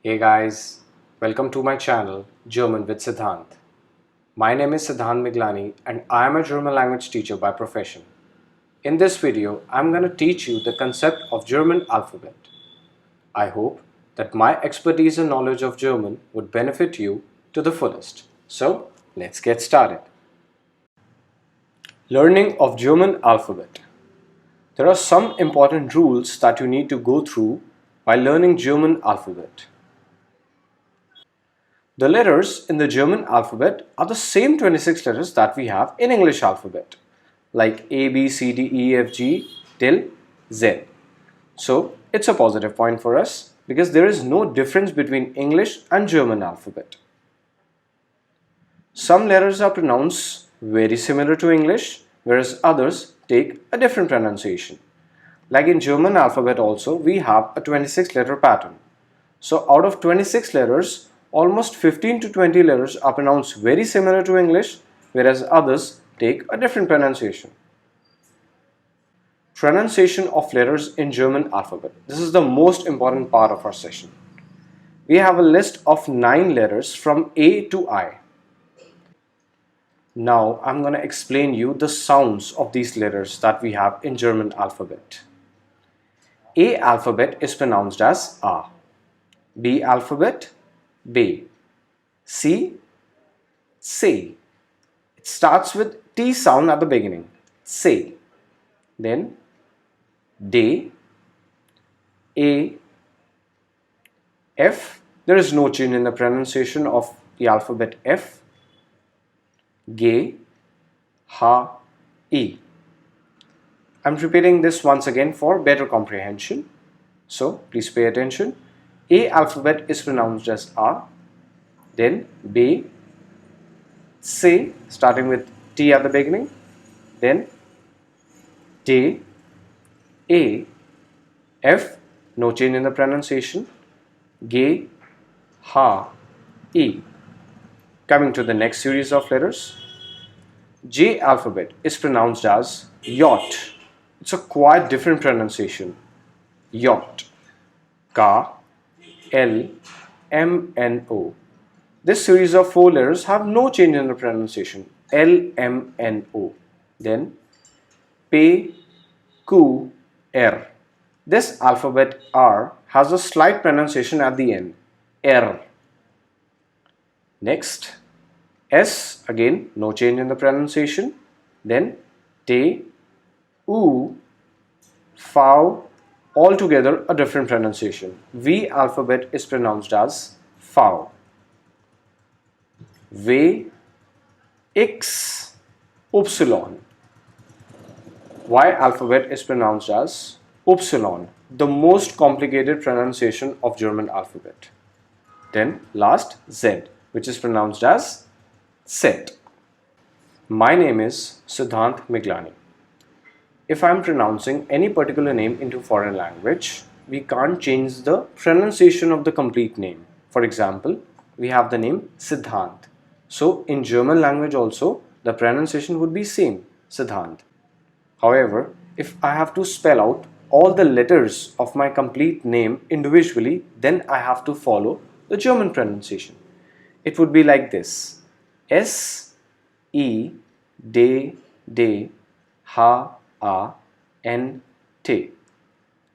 Hey guys, welcome to my channel German with Siddhant. My name is Siddhant Miglani and I am a German language teacher by profession. In this video, I'm going to teach you the concept of German alphabet. I hope that my expertise and knowledge of German would benefit you to the fullest. So, let's get started. Learning of German alphabet. There are some important rules that you need to go through while learning German alphabet. The letters in the German alphabet are the same 26 letters that we have in English alphabet, like A, B, C, D, E, F, G till Z. So it's a positive point for us because there is no difference between English and German alphabet. Some letters are pronounced very similar to English, whereas others take a different pronunciation. Like in German alphabet also, we have a 26 letter pattern. So out of 26 letters, almost 15 to 20 letters are pronounced very similar to English, whereas others take a different pronunciation. Pronunciation of letters in German alphabet. This is the most important part of our session. We have a list of 9 letters from A to I. Now I'm going to explain you the sounds of these letters that we have in German alphabet. A alphabet is pronounced as A. B alphabet, B. C, C. It starts with T sound at the beginning. C. Then D, A, F. There is no change in the pronunciation of the alphabet F. G, H, E. I'm repeating this once again for better comprehension. So please pay attention. A alphabet is pronounced as A, then B, C starting with T at the beginning, then D, A, F, no change in the pronunciation, G, H, E. Coming to the next series of letters, J alphabet is pronounced as Yot. It's a quite different pronunciation. Yot. K, L, M, N, O. This series of 4 letters have no change in the pronunciation. L, M, N, O. Then P, Q, R. This alphabet R has a slight pronunciation at the end. R. Next, S, again no change in the pronunciation. Then T, U, F, altogether a different pronunciation. V alphabet is pronounced as F. V, X, Upsilon. Y alphabet is pronounced as Upsilon, the most complicated pronunciation of German alphabet. Then last Z, which is pronounced as Set. My name is Siddhant Miglani. If I am pronouncing any particular name into foreign language, we can't change the pronunciation of the complete name. For example, we have the name Siddhant. So in German language also, the pronunciation would be same, Siddhant. However, if I have to spell out all the letters of my complete name individually, then I have to follow the German pronunciation. It would be like this: S, E, D, D, H, A, N, T.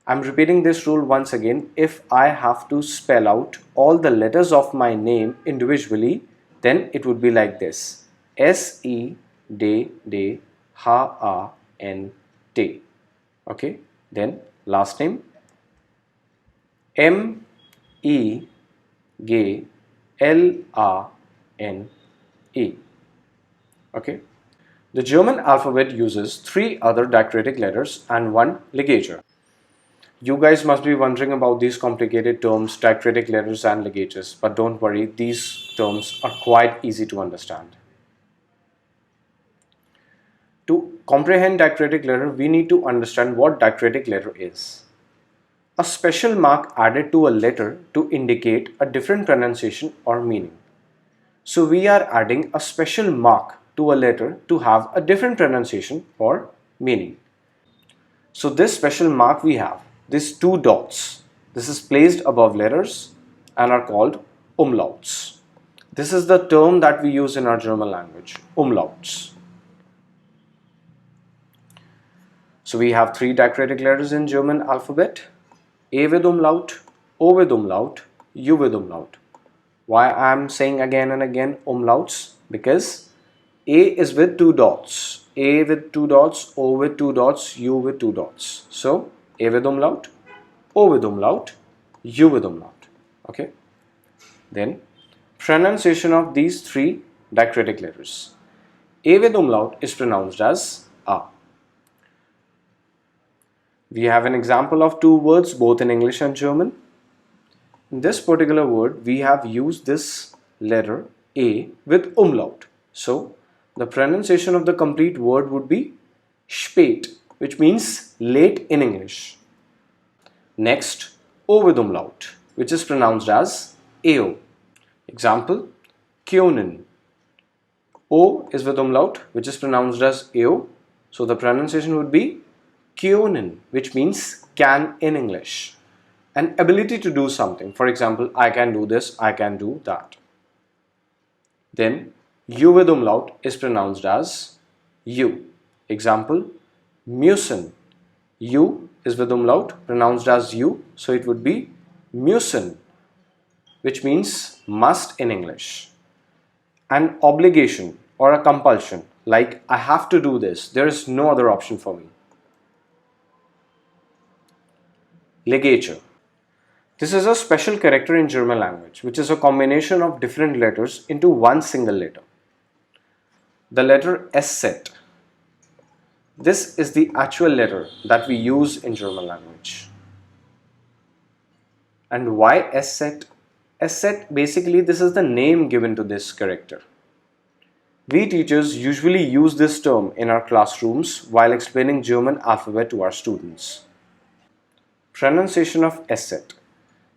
I'm repeating this rule once again. If I have to spell out all the letters of my name individually, then it would be like this: S, E, D, D, H, A, N, T. Okay, then last name M, E, G, L, A, N, E. Okay. The German alphabet uses 3 other diacritic letters and 1 ligature. You guys must be wondering about these complicated terms, diacritic letters and ligatures, but don't worry, these terms are quite easy to understand. To comprehend diacritic letter, we need to understand what diacritic letter is. A special mark added to a letter to indicate a different pronunciation or meaning. So we are adding a special mark to a letter to have a different pronunciation or meaning. So this special mark we have, these 2 dots, this is placed above letters and are called umlauts. This is the term that we use in our German language, umlauts. So we have three diacritic letters in German alphabet: A with umlaut, O with umlaut, U with umlaut. Why I am saying again and again umlauts? Because A is with two dots, A with two dots, O with two dots, U with two dots. So A with umlaut, O with umlaut, U with umlaut. Okay. Then pronunciation of these three diacritic letters. A with umlaut is pronounced as A. We have an example of two words both in English and German. In this particular word, we have used this letter A with umlaut. So the pronunciation of the complete word would be spät, which means late in English. Next, O with umlaut, which is pronounced as AO. Example, Kyonen. O is with umlaut, which is pronounced as AO. So the pronunciation would be Kyonen, which means can in English. An ability to do something. For example, I can do this, I can do that. Then U with umlaut is pronounced as U. Example, müssen. U is with umlaut, pronounced as U, so it would be müssen, which means must in English. An obligation or a compulsion, like I have to do this, there is no other option for me. Ligature. This is a special character in German language, which is a combination of different letters into one single letter. The letter S. This is the actual letter that we use in German language. And why S? S, basically this is the name given to this character. We teachers usually use this term in our classrooms while explaining German alphabet to our students. Pronunciation of S.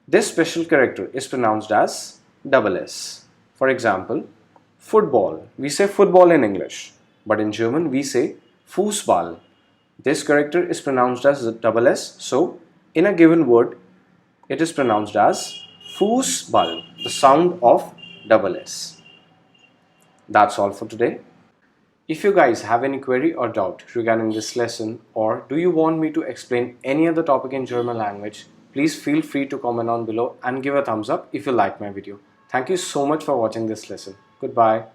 This special character is pronounced as double S. For example, football. We say football in English, but in German we say Fußball. This character is pronounced as double S, so in a given word it is pronounced as Fußball, the sound of double S. That's all for today. If you guys have any query or doubt regarding this lesson, or do you want me to explain any other topic in German language, please feel free to comment down below and give a thumbs up if you like my video. Thank you so much for watching this lesson. Goodbye.